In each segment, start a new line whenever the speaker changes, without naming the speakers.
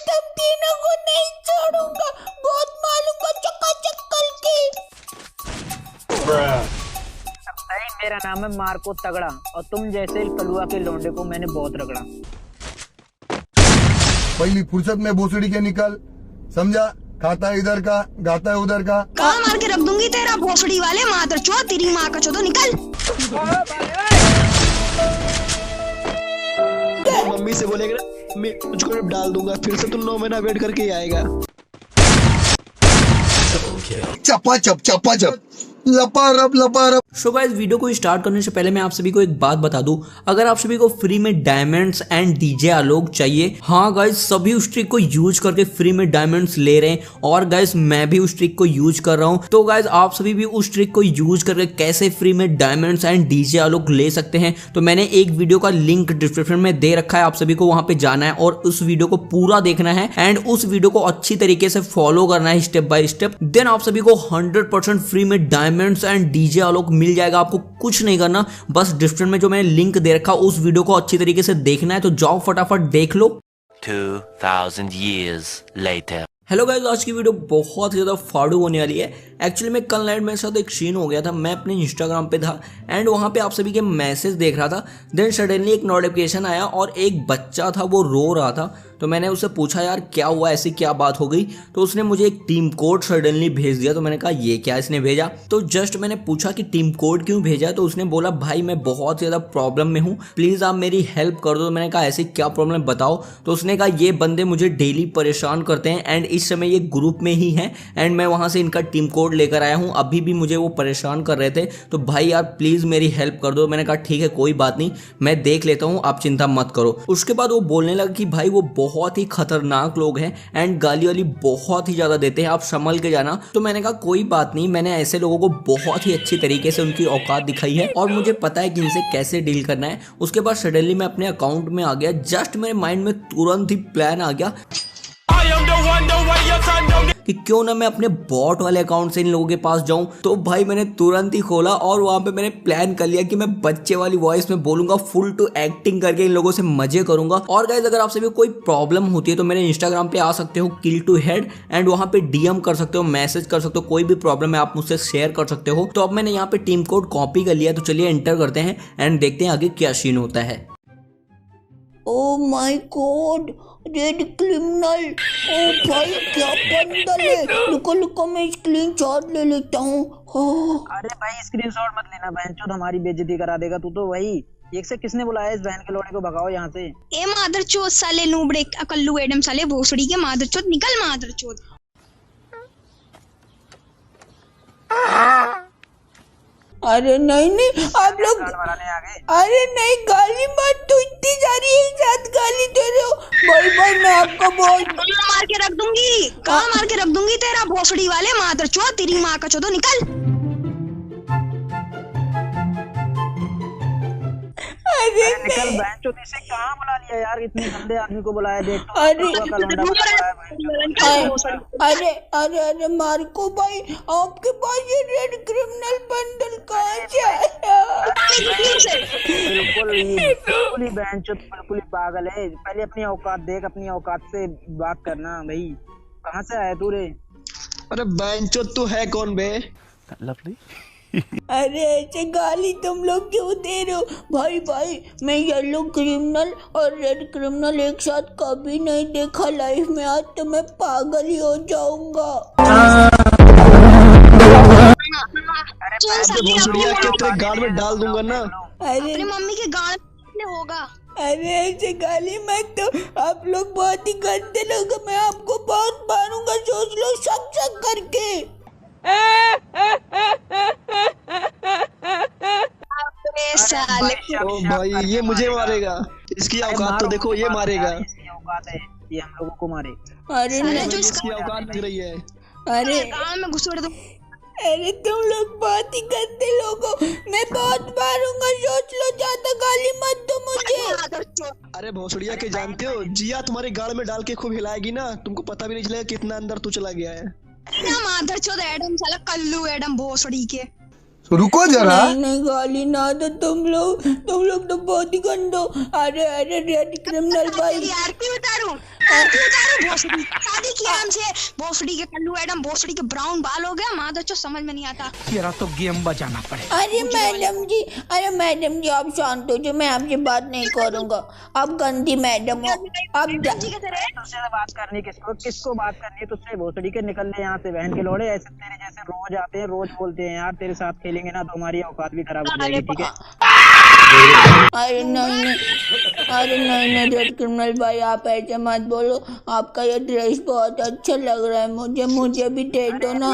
तुम तीनों को नहीं छोड़ूंगा, बहुत मारूंगा चकाचक करके।
भाई मेरा नाम है मार्को तगड़ा और तुम जैसे कलुआ के लोंडे को मैंने बहुत रगड़ा।
पहली फुर्सत में भोसड़ी के निकल, समझा? खाता है इधर का, गाता है उधर का।
कहाँ मार के रख दूंगी तेरा भोसड़ी वाले मादरचोद, तेरी माँ का चोदो निकल।
मम्मी से बोलेगा मैं तुझको डाल दूंगा, फिर से तुम 9 महीना वेट करके ही आएगा।
चपा चप लपा रप।
सो गाइस, वीडियो को स्टार्ट करने से पहले मैं आप सभी को एक बात बता दूं, अगर आप सभी को फ्री में डायमंड्स एंड डीजे आलोक चाहिए, हाँ गाइस सभी उस ट्रिक को यूज करके फ्री में डायमंड्स ले रहे हैं और गाइस मैं भी उस ट्रिक को यूज कर रहा हूं। तो गाइस आप सभी भी उस ट्रिक को यूज करके कैसे फ्री में डायमंड्स एंड डीजे आलोक ले सकते हैं, तो मैंने एक वीडियो का लिंक डिस्क्रिप्शन में दे रखा है, आप सभी को वहां पे जाना है और उस वीडियो को पूरा देखना है एंड उस वीडियो को अच्छी तरीके से फॉलो करना है स्टेप बाय स्टेप। देन आप सभी को 100% फ्री में डायमंड्स एंड डीजे आलोक मिल जाएगा। आपको कुछ नहीं करना, बस डिस्क्रिप्शन में जो मैंने लिंक दे रखा उस वीडियो को अच्छी तरीके से देखना है, तो जाओ फटाफट देख लो।
2000 years later.
हेलो गाइस, आज की वीडियो बहुत ही ज्यादा फाड़ू होने वाली है। एक्चुअली में कल नाइट मेरे साथ एक सीन हो गया था, मैं अपने इंस्टाग्राम पे था एंड वहाँ पे आप सभी के मैसेज देख रहा था। देन सडनली एक नोटिफिकेशन आया और एक बच्चा था वो रो रहा था, तो मैंने उससे पूछा यार क्या हुआ, ऐसी क्या बात हो गई, तो उसने मुझे एक टीम कोड सडनली भेज दिया। तो मैंने कहा ये क्या इसने भेजा, तो जस्ट मैंने पूछा कि टीम कोड क्यों भेजा, तो उसने बोला भाई मैं बहुत ज़्यादा प्रॉब्लम में हूँ, प्लीज़ आप मेरी हेल्प कर दो। तो मैंने कहा ऐसी क्या प्रॉब्लम बताओ, तो उसने कहा ये बंदे मुझे डेली परेशान करते हैं एंड इस समय ये ग्रुप में ही हैं एंड मैं वहाँ से इनका टीम कोड लेकर आया हूँ, अभी भी मुझे वो परेशान कर रहे थे, तो भाई यार प्लीज़ मेरी हेल्प कर दो। मैंने कहा ठीक है कोई बात नहीं, मैं देख लेता हूँ, आप चिंता मत करो। उसके बाद वो बोलने लगा कि भाई वो बहुत ही खतरनाक लोग हैं एंड गाली वाली बहुत ही ज्यादा देते हैं, आप संभल के जाना। तो मैंने कहा कोई बात नहीं, मैंने ऐसे लोगों को बहुत ही अच्छी तरीके से उनकी औकात दिखाई है और मुझे पता है कि इनसे कैसे डील करना है। उसके बाद सडनली मैं अपने अकाउंट में आ गया, जस्ट मेरे माइंड में तुरंत ही प्लान आ गया कि क्यों ना मैं अपने बॉट वाले अकाउंट से इन लोगों के पास जाऊं। तो भाई मैंने तुरंत ही खोला और वहां पे मैंने प्लान कर लिया कि मैं बच्चे वाली वॉइस में बोलूंगा, फुल टू एक्टिंग करके इन लोगों से मजे करूंगा। और गाइस अगर आप सभी को कोई प्रॉब्लम होती है तो मेरे इंस्टाग्राम पे आ सकते हो किल टू हेड एंड वहां पे डीएम कर सकते हो, मैसेज कर सकते हो, कोई भी प्रॉब्लम है आप मुझसे शेयर कर सकते हो। तो अब मैंने यहाँ पे टीम कोड कॉपी कर लिया, तो चलिए एंटर करते हैं एंड देखते हैं आगे क्या सीन होता है।
Oh my God, red criminal, ओ भाई क्या बंदल है। रुको मैं स्क्रीनशॉट ले लेता हूँ।
अरे भाई स्क्रीनशॉट मत लेना, बहनचोद हमारी बेइज्जती करा देगा तू तो। वही एक से किसने बुलाया इस बहन के लोड़े को, भगाओ यहाँ से।
ए मादरचोद साले नूबड़े कल्लू एडम साले भोसड़ी के मादरचोद, निकल मादरचोद। अरे नहीं आप लोग, अरे नहीं गाली मत, तू इतनी सारी एक साथ गाली दे रहे हो। भाई मैं आपको बहुत मार के रख दूंगी, कहाँ मार के रख दूंगी तेरा भोसड़ी वाले मादरचोद, तेरी माँ का चोदो निकल। अरे
निकल बहनचोद, इसे कहाँ बुला लिया यार, इतने गंदे आदमी को बुलाया, देख तो
अरे मार्को भाई आपके पास ये रेड क्रिमिनल बंडल कहाँ से आया?
बिल्कुल ही बहनचोद, बिल्कुल ही पागल है। पहले अपनी औकात देख, अपनी औकात से बात करना भाई, कहाँ से आया तू रे?
अरे बहनचोद तू है कौन बे?
Lovely.
अरे ऐसे गाली तुम लोग क्यों दे रहे हो? भाई मैं येलो क्रिमिनल और रेड क्रिमिनल एक साथ कभी नहीं देखा लाइफ में, आज तो मैं पागल ही हो जाऊंगा।
तेरे गाल में डाल दूंगा ना।
अरे मम्मी के गाल में होगा। अरे ऐसे गाली मत दो, आप लोग बहुत ही गंदे लोग, मैं आपको बहुत मारूंगा, सोच लो शक करके।
ओ भाई ये मुझे मारेगा, इसकी औकात तो देखो, ये मारेगा।
औकात है ये हम लोगों को मारे।
अरे नहीं,
इसकी औकात लग रही है।
अरे में घुसड़ दो। अरे तुम लोग बहुत ही गंदे लोग हो, मैं बहुत मारूंगा, सोच लो, ज्यादा गाली मत दो मुझे।
अरे भोसड़िया के जानते हो, जिया तुम्हारे गाल में डाल के खूब हिलाएगी ना, तुमको पता भी नहीं चलेगा कितना अंदर तू चला गया है।
मादरचोद एडम साला कल्लू एडम भोसड़ी के।
रुको जरा,
नहीं गाली ना दो तुम लोग तो बहुत ही गंदो। अरे रेड क्रिमिनल भाई, आरती उतारूं?
आरती उतारो भोसड़ी, शादी किया हमसे, भोसड़ी के कल्लू एडम, भोसड़ी के ब्राउन बाल हो गया, माँ तो समझ में नहीं आता।
तेरा तो गेम बजाना पड़ेगा।
अरे मैडम जी आप शांत हो जाओ, मैं आपसे बात नहीं करूंगा। आप गंदी मैडम हो। आप
तुझसे बात करनी किसको बात करनी है तुझसे? भोसड़ी के निकल ले यहाँ से, बहन के लोड़े। ऐसे तेरे जैसे रोज आते हैं, रोज बोलते हैं यार तेरे साथ खेलेंगे ना तो हमारी औकात भी खराब हो जाएगी, ठीक है?
अरे नहीं रेड क्रिमिनल भाई, आप ऐसे मत बोलो। आपका ये ड्रेस बहुत अच्छा लग रहा है मुझे भी दे दो ना।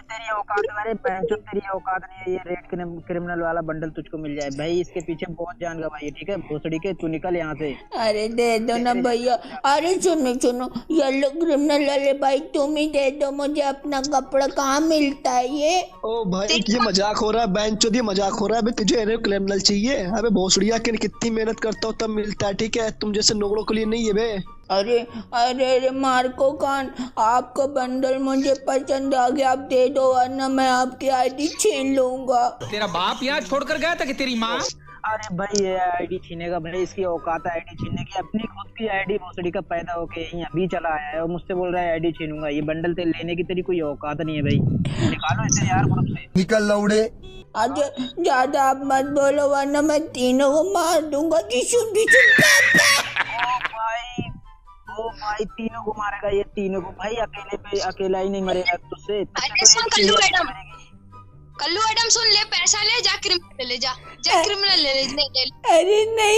तेरी औकात, अरे तेरी औकात नहीं है, ये रेड क्रिमिनल वाला बंडल तुझको मिल जाए भाई। इसके पीछे बहुत जान गवाई है, ठीक है? भोसड़ी के तू निकल यहाँ से।
अरे दे दो ना भैया। अरे सुनो येलो क्रिमिनल वाले भाई, तुम ही दे दो मुझे अपना कपड़ा। कहाँ मिलता है ये?
ओ भाई ये मजाक हो रहा है, बेंचो ये मजाक हो रहा है। तुझे येलो क्रिमिनल चाहिए? अबे भोसड़िया के कितनी मेहनत करता हूँ तब मिलता है, ठीक है? तुम जैसे नोगड़ों के लिए नहीं है बे।
अरे मार्को खान, आपका बंडल मुझे पसंद आ गया, आप दे दो वरना मैं आपकी आईडी छीन लूंगा।
तेरा बाप यहाँ छोड़कर गया था कि तेरी माँ?
अरे भाई ये आईडी छीनेगा भाई, इसकी औकात है आईडी छीनने की। अपनी खुद की आईडी भोसड़ी का पैदा होके यहीं अभी चला आया है और मुझसे बोल रहा है आईडी छीनूंगा। ये बंडल तेल लेने की तेरी कोई औकात नहीं है भाई, निकालो इसे यार ग्रुप से।
निकल लौड़े।
आज ज्यादा आप मत बोलो वरना मैं तीनों को मार दूंगा।
ओ भाई तीनों को मारेगा ये, तीनों को भाई। अकेला ही नहीं मरेगा तुझसे।
अरे सुन कल्लू एडम सुन ले, पैसा ले, जा क्रिमिनल ले, जा क्रिमिनल ले।
अरे नहीं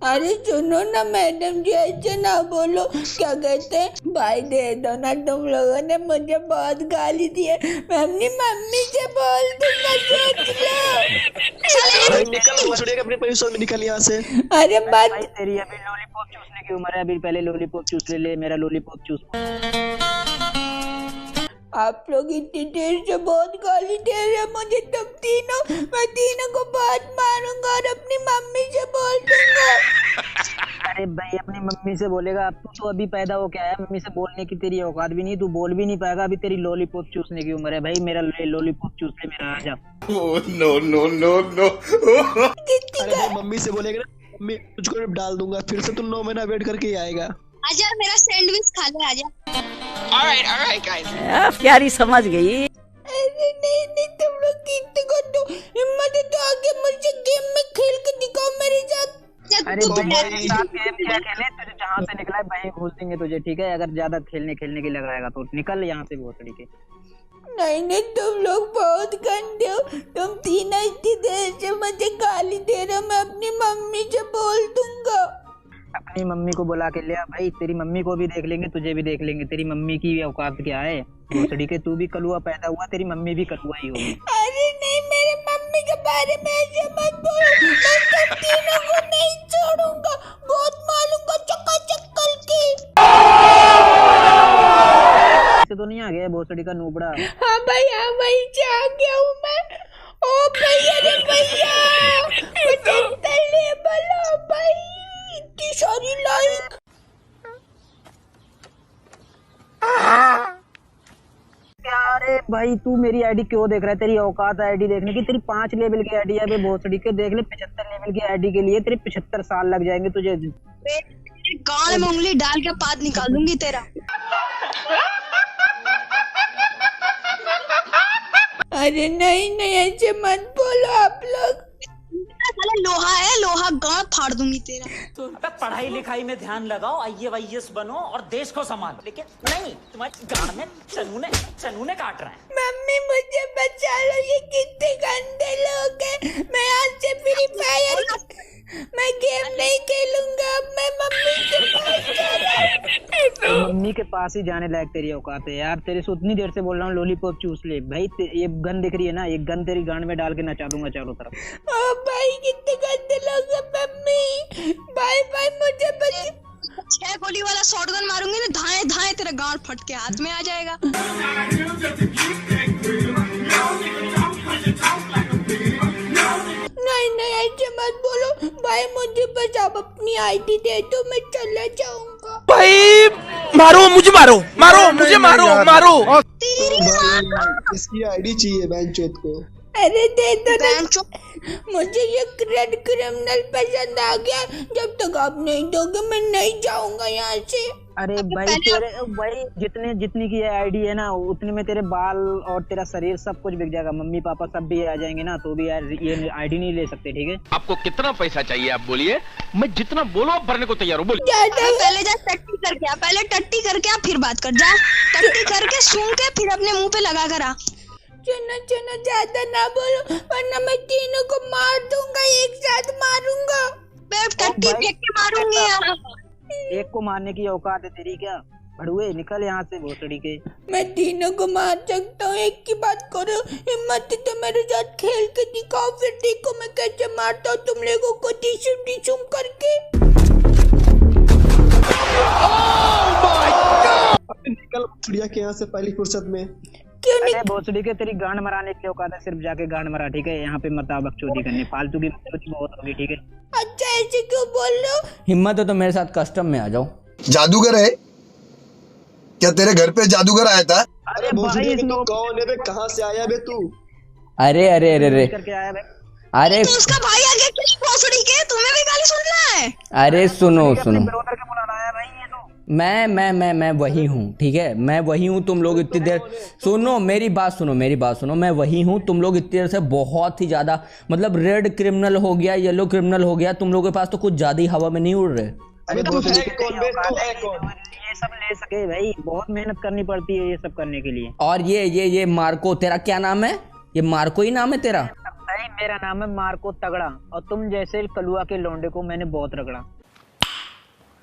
अरे सुनो ना मैडम जी, ऐसे ना बोलो। क्या कहते हैं भाई, दे दो ना। तुम लोगों ने मुझे बहुत गाली दी है, मैं अपनी मम्मी से बोल दूंगा, सोच लो।
निकल भोसड़िया के अपने परिसर में, निकल यहाँ से।
अरे बात
तेरी अभी लॉलीपॉप चूसने की उम्र है, अभी पहले लॉलीपॉप चूस ले, मेरा लॉलीपॉप चूस।
आप लोग इतनी देर से बहुत गाली दे रहे हैं मुझे। मैं तीनों को बहुत मारूंगा और अपनी मम्मी से बोल दूंगा।
अरे भाई अपनी मम्मी से बोलेगा? अब तू तो अभी पैदा हो के आया, मम्मी से बोलने की तेरी औकात भी नहीं, तू बोल भी नहीं पाएगा। अभी तेरी लॉलीपॉप चूसने की उम्र है भाई, मेरा लॉलीपॉप चूस ले, मेरा आ जा।
नो।
अरे भाई मम्मी से बोलेगा ना, मैं तुझको डाल दूंगा, फिर से तू 9 महीना वेट करके ही आएगा।
आजा मेरा सैंडविच खा ले, आजा।
Alright guys। प्यारी समझ गई।
अरे नहीं तुम लोग कितने को तो हिम्मत है तो आगे मुझे गेम में खेल के दिखाओ मेरे साथ।
अरे भाई साथ गेम क्या खेले? तुझे जहाँ से निकला है वहीं घुस देंगे तुझे, ठीक है? अगर ज्यादा खेलने के लगाएगा तो निकल यहाँ से भोसड़ी के।
नहीं तुम लोग बहुत गंदे हो। तुम तीनों इतनी देर से मुझे गाली दे रहे हो, मैं अपनी मम्मी से बोल दूंगा।
अपनी मम्मी को बुला के ले आ भाई, तेरी मम्मी को भी देख लेंगे, तुझे भी देख लेंगे। तेरी मम्मी की औकात क्या है भोसड़ी के? तू भी कलुआ पैदा हुआ, तेरी मम्मी भी कलुआ ही होगी।
अरे नहीं मेरे मम्मी के बारे में ऐसे मत बोलो, मैं तुम तीनों को नहीं छोड़ूंगा, बहुत मारूंगा चक्कर की।
ऐसे तो नहीं आ गया भोसड़ी का नूबड़ा?
हाँ भाई आ गया हूँ मैं। ओ भैया रे भैया, मुझे तले बोलो भाई, इतनी सारी लाइक।
अरे भाई तू मेरी आईडी क्यों देख रहा है? तेरी औकात है आईडी देखने की? तेरी 5 लेवल की आईडी है भोसड़ी के, देख ले। 75 लेवल की आईडी के लिए तेरे 75 साल लग जाएंगे तुझे।
गाल में उंगली डाल के पाद निकाल दूंगी तेरा।
अरे नहीं ऐसे मत बोलो आप लोग।
लोहा है, लोहा गाड़ फाड़ दूंगी तेरा।
तो पढ़ाई लिखाई में ध्यान लगाओ, IAS बनो और देश को संभालो, लेकिन नहीं, तुम्हारे गाड़ में चनूने काट रहे हैं।
मम्मी मुझे बचा लो, ये कितने गंदे लोग हैं। मैं आज से फ्री फायर मैं गेम नहीं खेलूंगा, मैं मम्मी के पास जा रहा हूं।
मम्मी के पास ही जाने लायक तेरी औकात है यार। तेरे से उतनी देर से बोल रहा हूँ लॉलीपॉप चूस ले भाई। ये गन दिख रही है ना, ये गन तेरी गांड में डाल के नचा दूंगा चारों तरफ।
ओ भाई कितने गंदे लोग हैं। मम्मी बाय मुझे बचा।
6 गोली वाला शॉटगन मारूंगी ना, धाए धाए तेरा गांड फट के हाथ में आ जाएगा।
नहीं ऐसे मत बोलो भाई, मुझे बस आप अपनी आईडी दे दो, मैं चला जाऊंगा।
भाई मारो मुझे, मारो मुझे, मारो।
इसकी आईडी चाहिए बेंचोद को।
अरे दे दो ना।
बेंचो
मुझे ये रेड क्रिमिनल पसंद आ गया। जब तक आप नहीं दोगे मैं नहीं जाऊंगा यहाँ से।
अरे भाई तेरे भाई जितनी की आईडी है ना उतने में तेरे बाल और तेरा शरीर सब कुछ बिक जाएगा। मम्मी पापा सब भी आ जाएंगे ना तो भी यार ये आईडी नहीं ले सकते, ठीक है?
आपको कितना पैसा चाहिए आप बोलिए, मैं जितना बोलो आप भरने को तैयार हूँ।
पहले जा टट्टी करके आ, पहले टट्टी करके आ फिर बात कर। जा टट्टी करके सूंघ के फिर अपने मुंह पे लगा कर आ।
चुनो ज्यादा ना बोलो वरना मैं तीनों को मार दूंगा, एक साथ मारूंगा।
टट्टी फेंक के मारूंगी यार।
एक को मारने की औकात है तेरी क्या? भड़ुए निकल यहाँ से भोसड़ी के।
मैं तीनों को मार सकता हूँ, एक की बात करो। हिम्मत है तो मेरे साथ खेल के दिखाओ, फिर देखो मैं कैसे मारता हूँ तुम लोगों को टिशुम करके।
निकल चिड़िया के यहाँ से पहली फुर्सत में।
क्यों
अरे भोसड़ी के तेरी गांड मराने की औकात है, सिर्फ जाके गांड मरा, ठीक है? यहाँ पे मत आ बकचोदी करने, फालतू की बकचोदी बहुत होगी, ठीक है?
अच्छा ऐसे क्यों बोल रहे हो?
हिम्मत है तो मेरे साथ कस्टम में आ जाओ।
जादूगर है क्या? तेरे घर पे जादूगर आया था?
अरे भोसड़ी तू कौन है बे? कहाँ से आया बे तू?
अरे अरे अरे अरे
करके आया भाई।
अरे
तो उसका भाई आ गया कि भोसड़ी के, तुम्हें भी गाली सुनना है?
अरे सुनो सुनो,
ब्रदर के बुलाना आया भाई ये तो।
मैं वही हूँ, ठीक है? मैं वही हूँ। तुम लोग इतनी देर सुनो, मेरी बात सुनो। मैं वही हूँ। तुम लोग इतनी देर से बहुत ही ज्यादा मतलब रेड क्रिमिनल हो गया, येलो क्रिमिनल हो गया, तुम लोगों के पास तो कुछ ज्यादा ही हवा में नहीं उड़ रहे।
अरे तू है कौन बे? तू है कौन?
ये सब ले सके भाई, बहुत मेहनत करनी पड़ती है ये सब करने के लिए।
और ये मार्को, तेरा क्या नाम है? ये मार्को ही नाम है तेरा?
भाई मेरा नाम है मार्को तगड़ा, और तुम जैसे कलुआ के लौंडे को मैंने बहुत रगड़ा।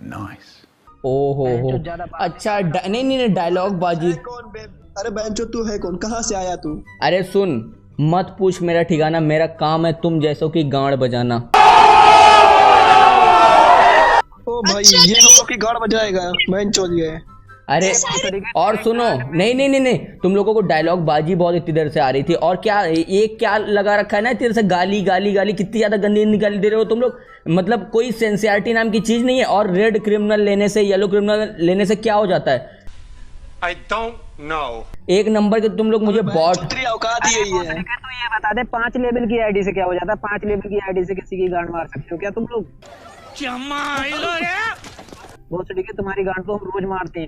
नाइस।
ओहो हो, अच्छा नहीं डायलॉग बाजी।
कौन बे? अरे बेंचो तू है कौन? कहाँ से आया तू?
अरे सुन, मत पूछ मेरा ठिकाना, मेरा काम है तुम जैसों की गांड बजाना।
ओ भाई ये हम लोग की गाड़ बजाएगा बेंचो ये।
अरे और सुनो, नहीं, तुम लोगों को डायलॉग बाजी बहुत इतनी देर से आ रही थी। और क्या ये क्या लगा रखा है ना तेरे से? गाली कितनी ज्यादा गंदी गाली दे रहे हो तुम लोग। मतलब कोई सेंसियरिटी नाम की चीज नहीं है। और रेड क्रिमिनल लेने से, येलो क्रिमिनल लेने से क्या हो जाता है?
I don't know.
एक नंबर के तुम लोग मुझे बॉट।
तेरी औकात ही यही है।
तो ये बता दे 5 लेवल की आईडी से क्या हो जाता है? 5 लेवल की आईडी से किसी की गांड मार सकते हो क्या तुम लोग? बहुत सड़ी के तुम्हारी गांड को हम रोज मारते हैं,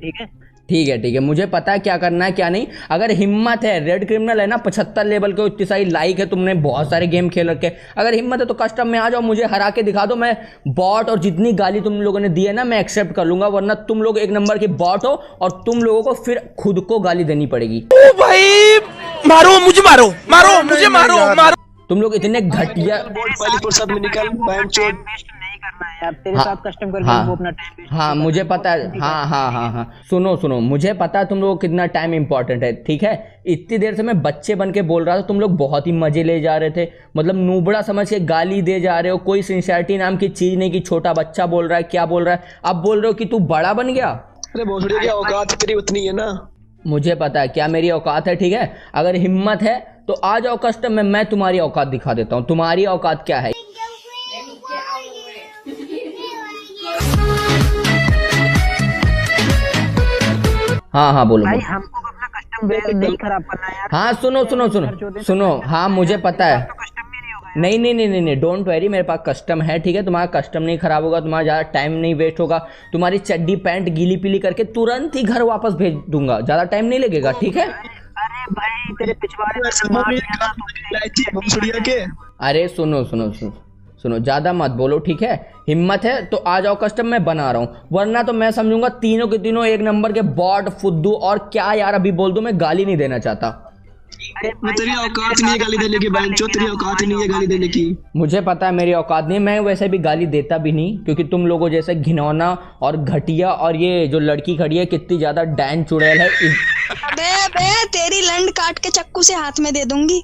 ठीक है, मुझे पता है क्या करना है क्या नहीं। अगर हिम्मत है, रेड क्रिमिनल है ना 75 लेवल के, इतनी सारी लाइक है, तुमने बहुत सारे गेम खेल रखे। अगर हिम्मत है तो कस्टम में आ जाओ, मुझे हरा के दिखा दो। मैं बॉट और जितनी गाली तुम लोगों ने दी है ना मैं एक्सेप्ट कर लूंगा, वरना तुम लोग एक नंबर की बॉट हो और तुम लोगों को फिर खुद को गाली देनी पड़ेगी।
ओ भाई मारो मुझे, मारो।
तुम लोग इतने घटिया।
पहली फुर्सत में निकल बेंचो।
यार तेरे साथ कस्टम करके हम अपना टाइम वेस्ट।
हाँ मुझे पता है। हाँ सुनो, मुझे पता है तुम लोगों को कितना टाइम इंपॉर्टेंट है, ठीक है? इतनी देर से मैं बच्चे बन के बोल रहा था, तुम लोग बहुत ही मजे ले जा रहे थे। मतलब नूबड़ा समझ के गाली दे जा रहे हो। कोई सिंसियरिटी नाम की चीज नहीं कि छोटा बच्चा बोल रहा है, क्या बोल रहा है। अब बोल रहे हो कि तू बड़ा बन गया।
अरे भोसड़ी की औकात तेरी उतनी है ना।
मुझे पता है क्या मेरी औकात है, ठीक है? अगर हिम्मत है तो आ जाओ कस्टम में, मैं तुम्हारी औकात दिखा देता हूँ। तुम्हारी औकात क्या है? हाँ बोलो।
भाई हमको अपना कस्टम नहीं खराब करना यार।
हाँ सुनो, हाँ मुझे पता है। नहीं, डोंट वेरी, मेरे पास कस्टम है, ठीक है? तुम्हारा कस्टम नहीं खराब होगा, तुम्हारा ज़्यादा टाइम नहीं वेस्ट होगा। तुम्हारी चड्डी पैंट गीली पीली करके तुरंत ही घर वापस भेज दूंगा, ज़्यादा टाइम नहीं लगेगा, ठीक है?
अरे भाई तेरे पिछवाड़े
के।
अरे सुनो, ज़्यादा मत बोलो, ठीक है? हिम्मत है तो आ जाओ कस्टम में बना रहा हूँ, वरना तो मैं समझूंगा तीनों के तीनों एक नंबर के बॉट फुद्दू। और क्या यार अभी बोल दो, मैं गाली नहीं देना चाहता।
तेरी औकात नहीं है गाली देने की बेंचो, तेरी औकात नहीं है गाली देने की।
मुझे पता है मेरी औकात नहीं, मैं वैसे भी गाली देता भी नहीं, क्योंकि तुम लोगों जैसे घिनौना और घटिया। और ये जो लड़की खड़ी है कितनी ज्यादा डैन चुड़ैल है।
बे तेरी लंड काट के चक्कू से हाथ में दे दूंगी।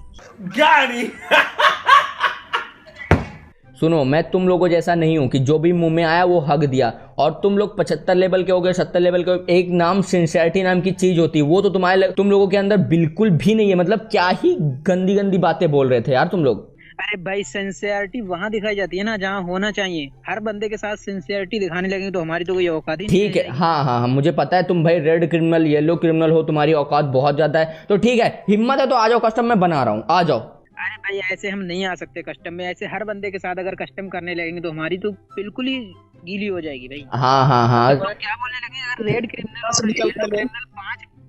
सुनो, मैं तुम लोगों जैसा नहीं हूँ कि जो भी मुंह में आया वो हक दिया। और तुम लोग 75 लेवल के हो गए, 70 लेवल के हो। एक नाम सिंसियरिटी नाम की चीज होती है, वो तो तुम लोगों के अंदर बिल्कुल भी नहीं है। मतलब क्या ही गंदी बातें बोल रहे थे यार तुम लोग।
अरे भाई सिंसियरिटी वहाँ दिखाई जाती है ना जहाँ होना चाहिए। हर बंदे के साथ सिंसियरिटी दिखाने लगेंगे तो हमारी तो कोई औकात ही नहीं।
ठीक है, हाँ, मुझे पता है तुम भाई रेड क्रिमिनल येलो क्रिमिनल हो, तुम्हारी औकात बहुत ज्यादा है। तो ठीक है, हिम्मत है तो आ जाओ कस्टम में बना रहा हूँ, आ जाओ।
अरे भाई ऐसे हम नहीं आ सकते कस्टम में, ऐसे हर बंदे के साथ अगर कस्टम करने लगेंगे तो हमारी तो बिल्कुल ही गीली हो जाएगी भाई।
हाँ हाँ हाँ,
तो क्या बोलने लगे यार, रेड क्रिमिनल और येलो क्रिमिनल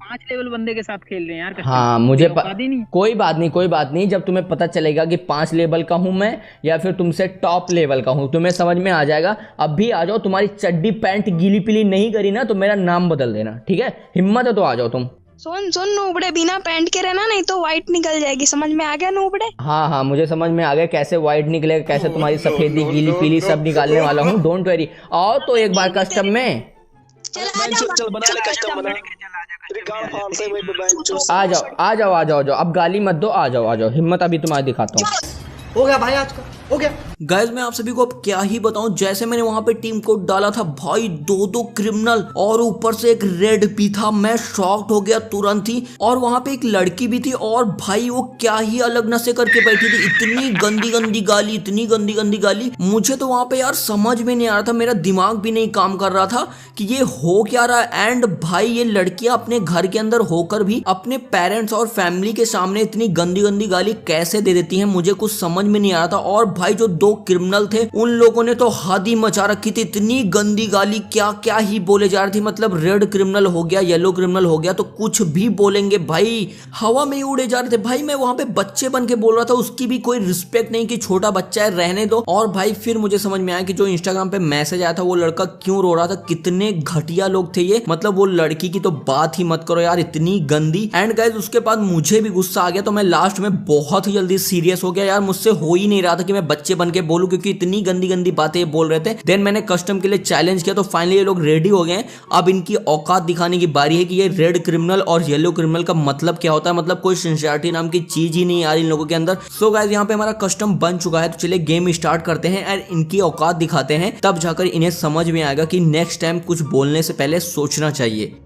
पांच लेवल बंदे के साथ खेल रहे हैं यार।
हाँ मुझे कोई बात नहीं, कोई बात नहीं, जब तुम्हें पता चलेगा कि 5 लेवल का हूं मैं या फिर तुमसे टॉप लेवल का हूं, तुम्हें समझ में आ जाएगा। अब भी आ जाओ, तुम्हारी चड्डी पैंट गीली पीली नहीं करी ना तो मेरा नाम बदल देना, ठीक है? हिम्मत है तो आ जाओ तुम।
सुन नूबड़े, बिना पैंट के रहना, नहीं तो व्हाइट निकल जाएगी, समझ में आ गया नूबड़े?
हाँ हाँ मुझे समझ में आ गया कैसे व्हाइट निकलेगा, कैसे तुम्हारी सफेदी गीली पीली सब निकालने वाला हूँ। डोंट वेरी, आओ तो एक बार कस्टम में।
चल बना ले कस्टम बना।
आ जाओ, अब गाली मत दो, आ जाओ, हिम्मत अभी तुम्हारी दिखाता हूँ।
हो गया भाई, आज का हो गया।
गाइस मैं आप सभी को अब क्या ही बताऊं, जैसे मैंने वहां पे टीम कोड डाला था भाई, 2 क्रिमिनल और ऊपर से एक रेड भी था। मैं शॉक्ड हो गया तुरंत ही। और वहां पे एक लड़की भी थी और भाई वो क्या ही अलग नशे करके बैठी थी। इतनी गंदी गंदी गाली, इतनी गंदी गंदी गाली, मुझे तो वहां पे यार समझ में नहीं आ रहा था, मेरा दिमाग भी नहीं काम कर रहा था कि ये हो क्या रहा है। एंड भाई ये लड़कियां अपने घर के अंदर होकर भी अपने पेरेंट्स और फैमिली के सामने इतनी गंदी गंदी गाली कैसे दे देती हैं, मुझे कुछ समझ में नहीं आ रहा था। और भाई जो 2 क्रिमिनल थे उन लोगों ने तो हद ही मचा रखी थी, इतनी गंदी गाली क्या क्या ही बोले जा रही थी। मतलब रेड क्रिमिनल हो गया, येलो क्रिमिनल हो गया तो कुछ भी बोलेंगे भाई, हवा में ही उड़े जा रहे थे। भाई मैं वहां पे बच्चे बन के बोल रहा था, उसकी भी कोई रिस्पेक्ट नहीं कि छोटा बच्चा है रहने दो। और भाई फिर मुझे समझ में आया कि जो इंस्टाग्राम पे मैसेज आया था वो लड़का क्यों रो रहा था, कितने घटिया लोग थे ये। मतलब वो लड़की की तो बात ही मत करो यार, इतनी गंदी। एंड गाइस उसके बाद मुझे भी गुस्सा आ गया तो मैं लास्ट में बहुत ही जल्दी सीरियस हो गया यार, मुझसे हो ही नहीं रहा था कि मैं बच्चे बन के बोलूं क्योंकि इतनी गंदी गंदी बातें बोल रहे थे। देन मैंने कस्टम के लिए चैलेंज किया तो फाइनली ये लोग रेडी हो गए हैं। अब इनकी औकात दिखाने की बारी है कि ये रेड क्रिमिनल और येलो क्रिमिनल का मतलब क्या होता है। मतलब कोई सिंसियरिटी नाम की चीज ही नहीं आ रही इन लोगों के अंदर। सो गाइस यहाँ पे हमारा कस्टम बन चुका है तो चलिए गेम स्टार्ट करते हैं और इनकी औकात दिखाते हैं, तब जाकर इन्हें समझ में आएगा कि नेक्स्ट टाइम कुछ बोलने से पहले सोचना चाहिए।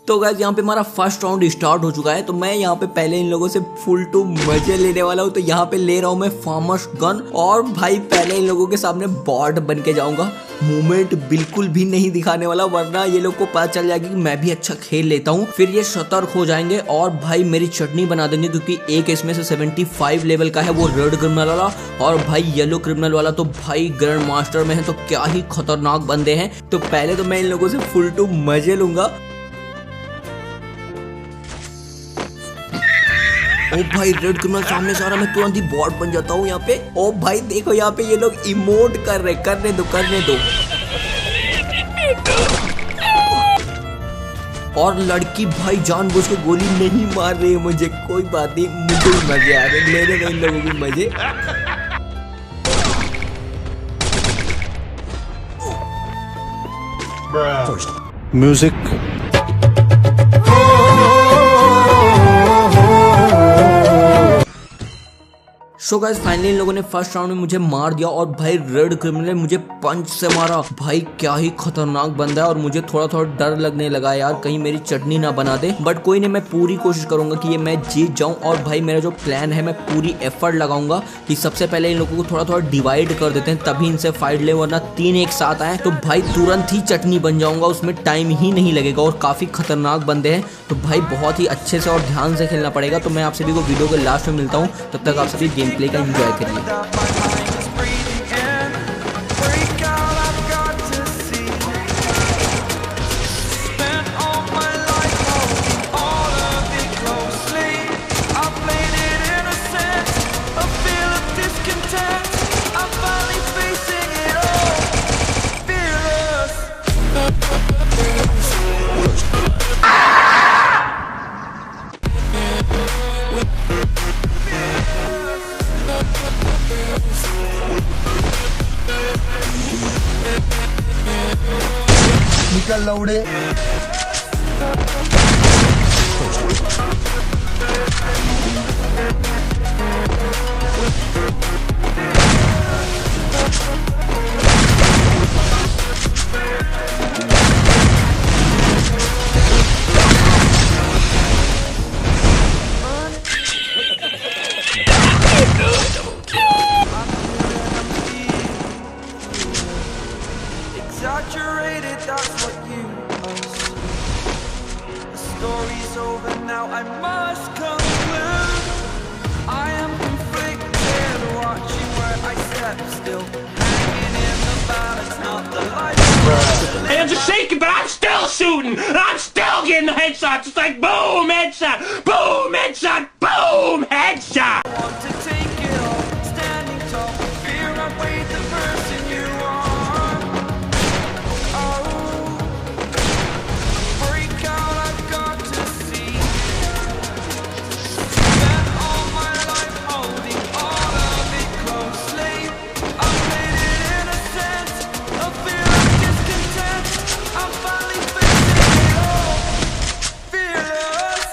तो गाइस यहाँ पे हमारा फर्स्ट राउंड स्टार्ट हो चुका है। तो मैं यहाँ पे पहले इन लोगों से फुल टू मजे लेने वाला हूँ। तो यहाँ पे ले रहा हूँ मैं फार्मर्स गन और भाई पहले इन लोगों के सामने बॉट बन के जाऊंगा, मूवमेंट बिल्कुल भी नहीं दिखाने वाला वरना ये लोग को पता चल जाएगा कि मैं भी अच्छा खेल लेता हूँ। फिर ये सतर्क हो जाएंगे और भाई मेरी चटनी बना देंगे क्योंकि एक इसमें से 75 लेवल का है वो रेड क्रिमिनल वाला और भाई येलो क्रिमिनल वाला तो भाई ग्रैंड मास्टर में है, तो क्या ही खतरनाक बंदे हैं। तो पहले तो मैं इन लोगों से फुल टू मजे लूंगा। ओ भाई रेड क्रिमिनल सामने से आ रहा, मैं तुरंत ही बॉट बन जाता हूँ यहाँ पे। ओ भाई देखो यहाँ पे ये लोग इमोट कर रहे, करने दो। और लड़की भाई जानबूझ के गोली नहीं मार रही है मुझे, कोई बात नहीं, मुझे मजे आ रहे, लेने दो इन लोगों के मजे।
Music.
So guys finally in लोगों ने फर्स्ट राउंड में मुझे मार दिया और भाई रेड क्रिमिनल ने मुझे पंच से मारा। भाई क्या ही खतरनाक बंदा है और मुझे थोड़ा थोड़ा डर लगने लगा यार कहीं मेरी चटनी ना बना दे। बट कोई नहीं, मैं पूरी कोशिश करूंगा कि ये मैच जीत जाऊं। और भाई मेरा जो प्लान है मैं पूरी एफर्ट लगाऊंगा कि सबसे पहले इन लोगों को थोड़ा थोड़ा डिवाइड कर देते हैं तभी इनसे फाइट ले, वरना 3 एक साथ आए तो भाई तुरंत ही चटनी बन जाऊंगा, उसमें टाइम ही नहीं लगेगा। और काफी खतरनाक बंदे हैं तो भाई बहुत ही अच्छे से और ध्यान से खेलना पड़ेगा। तो मैं आप सभी को वीडियो के लास्ट में मिलता हूँ, तब तक आप सभी गेम प्ले का एंजॉय करिए।
निकल लौड़े।
Exaggerated, that's what you must. I must conclude I am conflicted, watching where I step, still hanging in the balance, not the life.
Hey, I'm just shaking, but I'm still shooting. I'm still getting the headshots. It's like boom, headshot, boom, headshot, boom, headshot.
I want to take it all, standing tall, fear I weighed the person you are. Oh, break out, I've got to see. Spent all my life holding all of it closely. I played it in a sense of fear and discontent. I'm finally facing it all, fearless.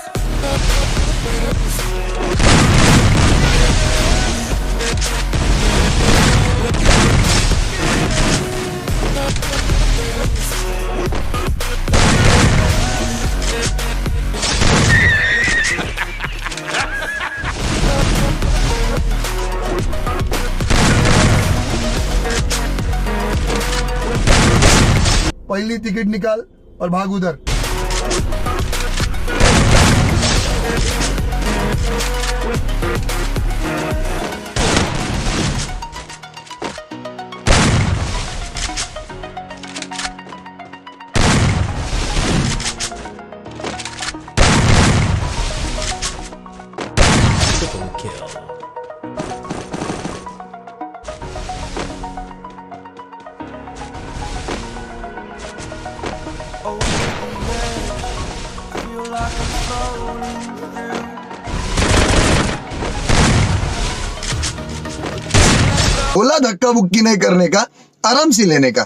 पहली ticket निकाल और भाग उधर। बोला धक्का बुक्की नहीं करने का, आराम से लेने का।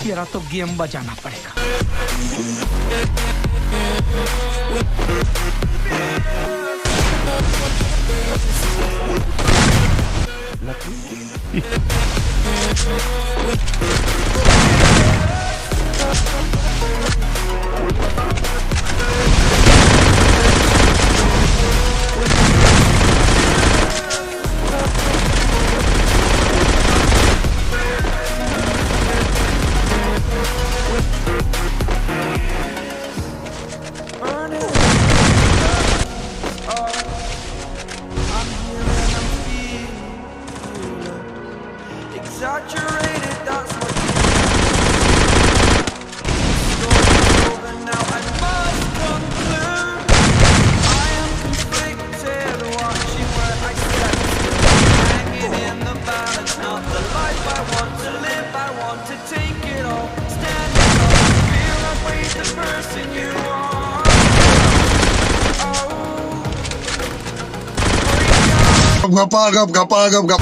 तेरा तो गेम बजाना पड़ेगा।
Exaggerated, that's what over now. I must conclude I am conflicted, watching where I step, hanging in the balance, not the life I want to live. I want to take it all, standing up, fear I weighed the person you are.
गप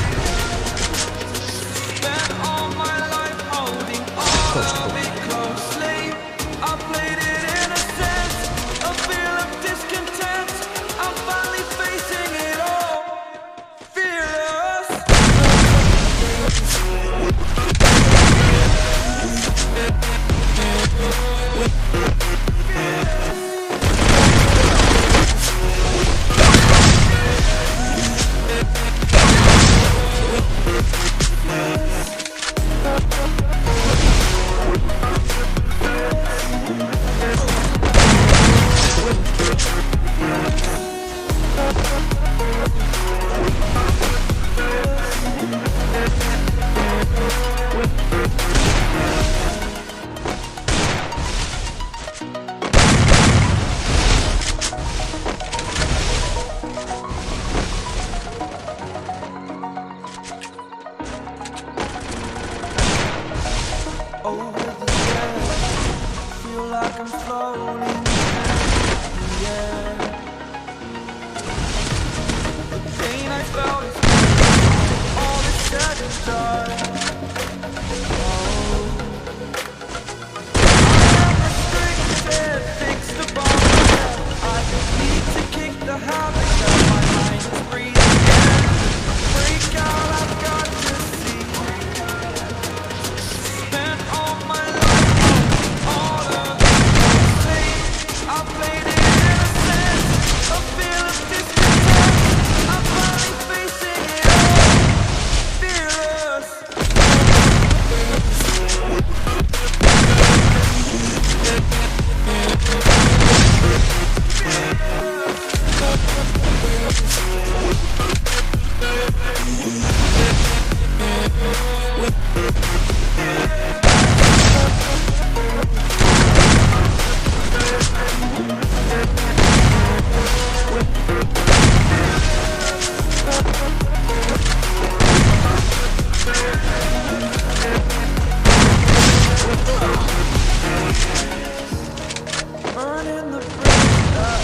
Burning the bridge up.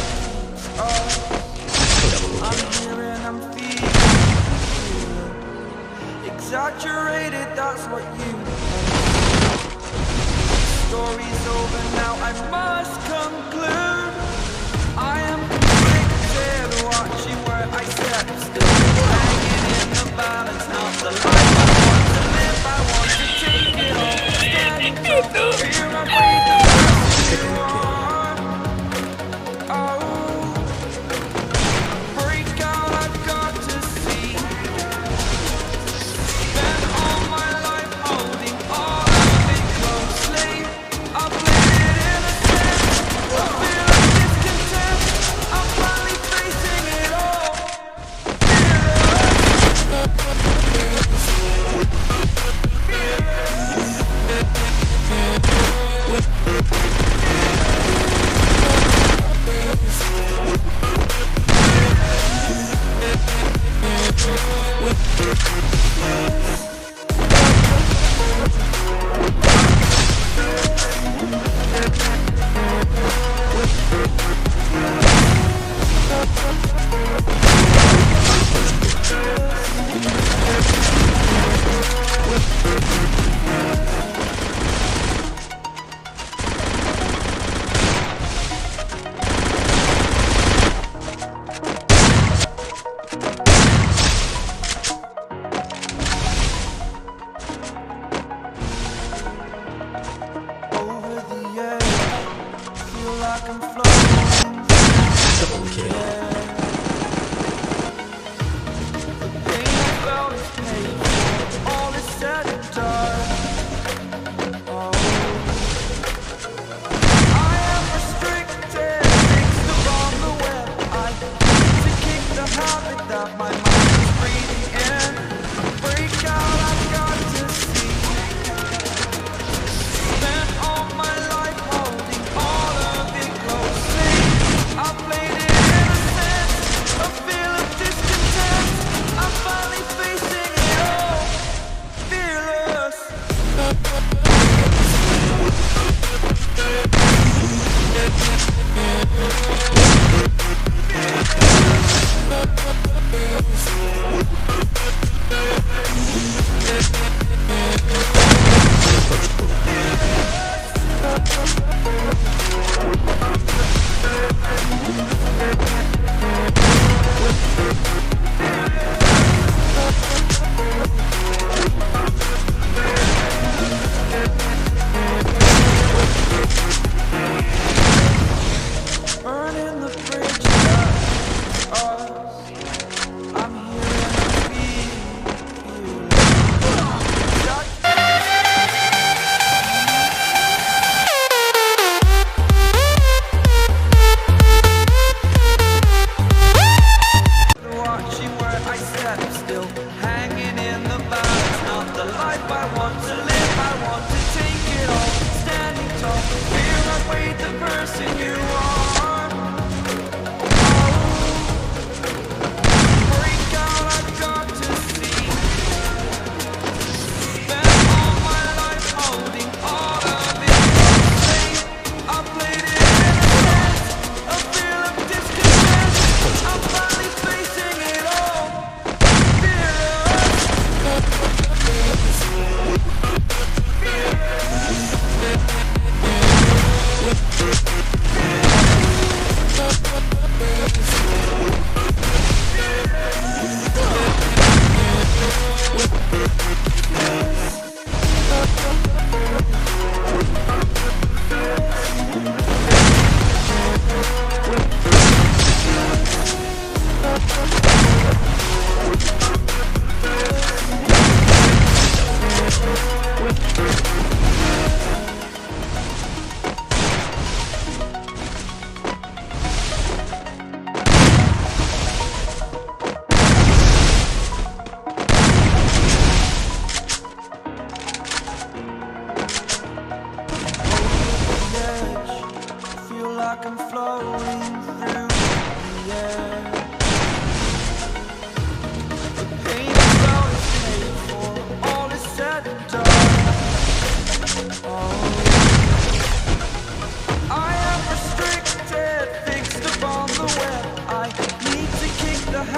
I'm here and I'm feeling exaggerated, that's what you story's over now, I must conclude I am conflicted, watching where I step still, hanging in the balance, not the life I want to live, I want to take it all, standing tall, fear I breathe the rest you on. Oh, break out, I've got to see. Spent all my life holding all of it closely. I played it innocent, I feel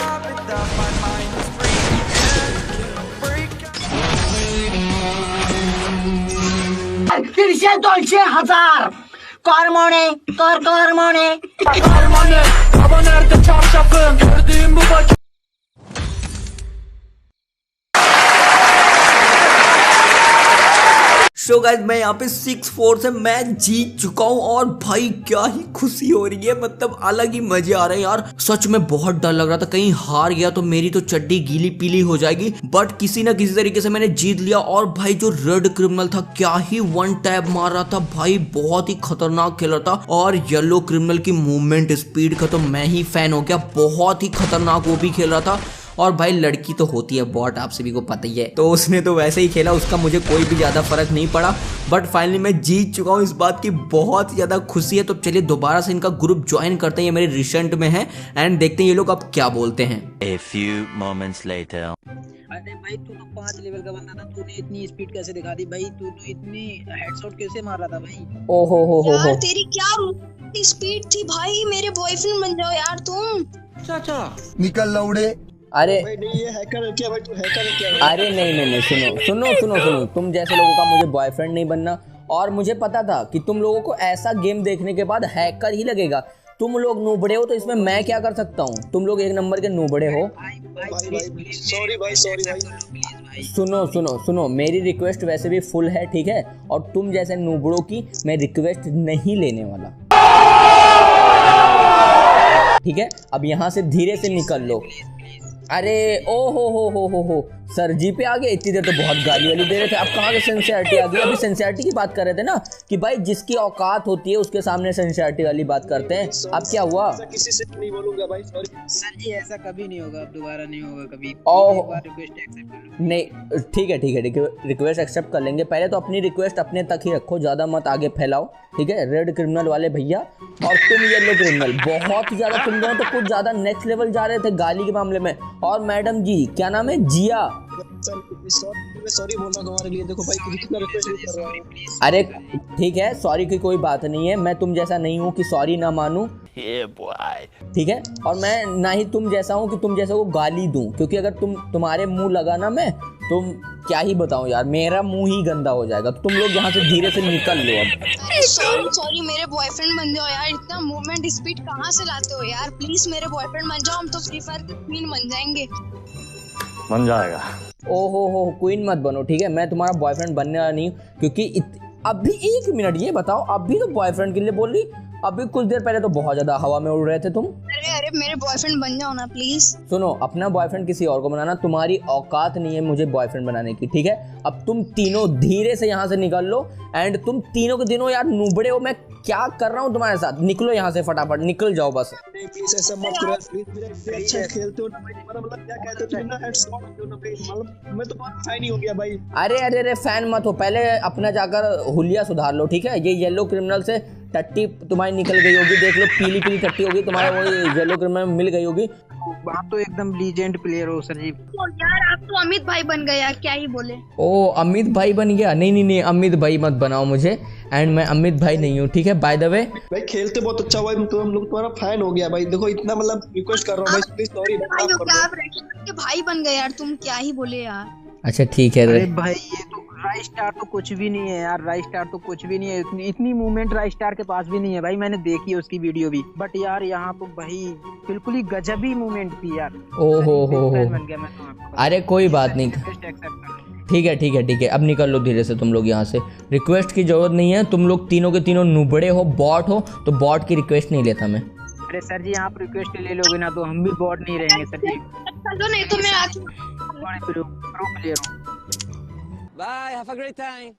stop it, that my mind is free. Yeah, break
তিরিশে চলছে হাজার কর্মণে কর্মণে
Baba nerede çarşafım gördüğüm bu bacı.
So guys मैं यहाँ पे 6-4 से मैं जीत चुका हूँ और भाई क्या ही खुशी हो रही है, मतलब अलग ही मजे आ रहे हैं यार। सच में बहुत डर लग रहा था कहीं हार गया तो मेरी तो चड्डी गीली पीली हो जाएगी, बट किसी ना किसी तरीके से मैंने जीत लिया। और भाई जो रेड क्रिमिनल था क्या ही वन टैप मार रहा था भाई, बहुत ही खतरनाक खेला था। और येलो क्रिमिनल की मूवमेंट स्पीड का तो मैं ही फैन हो गया, बहुत ही खतरनाक वो भी खेल रहा था। और भाई लड़की तो होती है बॉट, आप सभी को पता ही है, तो उसने तो वैसे ही खेला, उसका मुझे कोई भी ज़्यादा फर्क नहीं पड़ा। बट फाइनली मैं जीत चुका हूँ, इस बात की बहुत ज़्यादा खुशी है। तो चलिए दोबारा से इनका ग्रुप ज्वाइन करते हैं, ये मेरे रिसेंट में है, एंड देखते हैं ये लोग अब क्या बोलते हैं।
A few moments later.
अरे भाई तू तो 5 लेवल का बंदा था, तूने इतनी स्पीड कैसे दिखा दी भाई? तू तो इतनी हेडशॉट कैसे मार रहा था भाई?
ओहो हो
यार तेरी क्या स्पीड थी भाई, मेरे बॉयफ्रेंड बन जाओ यार तुम।
चाचा
निकल लौड़े।
अरे
नहीं ये हैकर है क्या भाई? तू हैकर है क्या भाई?
अरे नहीं सुनो, तुम जैसे लोगों का मुझे बॉयफ्रेंड नहीं बनना। और मुझे पता था कि तुम लोगों को ऐसा गेम देखने के बाद हैकर ही लगेगा। तुम लोग नूबड़े हो तो इसमें मैं क्या कर सकता हूँ, तुम लोग एक नंबर के नूबड़े हो।
सॉरी भाई।
सुनो मेरी रिक्वेस्ट वैसे भी फुल है, ठीक है? और तुम जैसे नूबड़ों की मैं रिक्वेस्ट नहीं लेने वाला, ठीक है? अब यहाँ से धीरे से निकल लो। अरे ओ हो सर जी पे आ गए, इतनी देर तो बहुत गाली वाली दे रहे थे, अब कहाँ से सिंसियरिटी आ गई? अभी सिंसियरिटी की बात कर रहे थे ना कि भाई जिसकी औकात होती है उसके सामने सिंसियरिटी वाली बात करते हैं। अब क्या हुआ?
किसी से नहीं बोलूंगा भाई, सॉरी
सर जी, ऐसा कभी नहीं होगा, अब दोबारा नहीं होगा कभी।
ओह
रिक्वेस्ट एक्सेप्ट कर लो।
नहीं ठीक है, रिक्वेस्ट एक्सेप्ट कर लेंगे। पहले तो अपनी रिक्वेस्ट अपने तक ही रखो, ज़्यादा मत आगे फैलाओ, ठीक है? रेड क्रिमिनल वाले भैया और तुम येलो क्रिमिनल, बहुत ही ज़्यादा तुम दोनों तो कुछ ज़्यादा नेक्स्ट लेवल जा रहे थे गाली के मामले में। और मैडम जी क्या नाम है, जिया?
सॉरी बोल रहा हूं तुम्हारे लिए, देखो भाई कितना रिक्वेस्ट कर रहा हूं।
अरे ठीक है, सॉरी की कोई बात नहीं है, मैं तुम जैसा नहीं हूँ कि सॉरी ना मानूं, ठीक है? और मैं ना ही तुम जैसा हूँ कि तुम जैसे को गाली दूं, क्योंकि अगर तुम्हारे मुंह लगा ना मैं, तुम क्या ही बताऊं यार, मेरा मुंह ही गंदा हो जाएगा। तो तुम लोग यहाँ से धीरे से निकल लो अब।
सॉरी मेरे बॉयफ्रेंड बन जाओ यार, इतना मूवमेंट स्पीड कहाँ से लाते हो यार? प्लीज मेरे बॉयफ्रेंड बन जाओ, हम तो फ्री फायर की क्वीन बन जाएंगे।
बन जाएगा।
ओहो हो क्वीन मत बनो, ठीक है? मैं तुम्हारा बॉयफ्रेंड बनने वाला नहीं हूँ, क्योंकि अभी 1 मिनट ये बताओ, अभी तो बॉयफ्रेंड के लिए बोल रही, अभी कुछ देर पहले तो बहुत ज्यादा हवा में उड़ रहे थे तुम।
अरे मेरे बॉयफ्रेंड बन जाओ ना प्लीज।
सुनो, अपना बॉयफ्रेंड किसी और को बनाना तुम्हारी औकात नहीं है मुझे बॉयफ्रेंड बनाने की, ठीक है? अब तुम तीनों धीरे से यहाँ से निकल लो, एंड तुम तीनों के दिनों यार नूबड़े हो, मैं क्या कर रहा हूँ तुम्हारे साथ? निकलो यहाँ से, फटाफट निकल जाओ बस।
प्लीज ऐसा मत करो प्लीज, अच्छा खेलते हो ना भाई, तुम्हारा मतलब क्या कहते हो तुम ना, हेडशॉट करते हो ना भाई, मतलब मैं तो बहुत फैन ही हो गया भाई।
अरे फैन मत हो, पहले अपना जाकर हुलिया सुधार लो, ठीक है? ये येलो क्रिमिनल से टट्टी तुम्हारी निकल गई होगी, देख लो पीली टट्टी होगी तुम्हारे, वो येलो क्रिमिनल मिल गई होगी।
आप तो एकदम लीजेंड प्लेयर हो सर जी।
यार आप तो अमित भाई बन गए यार, क्या ही बोले।
ओ अमित भाई बन गया? नहीं अमित भाई मत बनाओ मुझे, एंड मैं अमित भाई नहीं हूँ, ठीक है? बाय द वे
भाई खेलते बहुत अच्छा हुआ, तो हम लोग तुम्हारा फैन हो गया भाई, देखो इतना मतलब रिक्वेस्ट कर रहा हूँ भाई, प्लीज सॉरी।
आप के भाई बन गए यार, तुम क्या ही बोले यार।
अच्छा ठीक है।
अरे भाई ये तो राइट स्टार तो कुछ भी नहीं है यार, राइट स्टार तो कुछ भी नहीं है, इतनी मूवमेंट राइट स्टार के पास भी नहीं है भाई, मैंने देखी है उसकी वीडियो भी, बट यार यहाँ तो भाई बिल्कुल ही गजब ही मूवमेंट थी यार।
ओहो हो
बन गया मैं तो।
अरे कोई बात नहीं, ठीक है, अब निकल लो धीरे से तुम लोग यहाँ से, रिक्वेस्ट की जरूरत नहीं है, तुम लोग तीनों के तीनों नुबड़े हो, बॉट हो, तो बॉट की रिक्वेस्ट नहीं लेता मैं।
अरे सर जी आप रिक्वेस्ट ले लोगे ना तो हम भी बॉट नहीं रहेंगे सर जी।
चलो नहीं तो मैं आके
प्रो प्लेयर हूँ।
Bye, have a great time.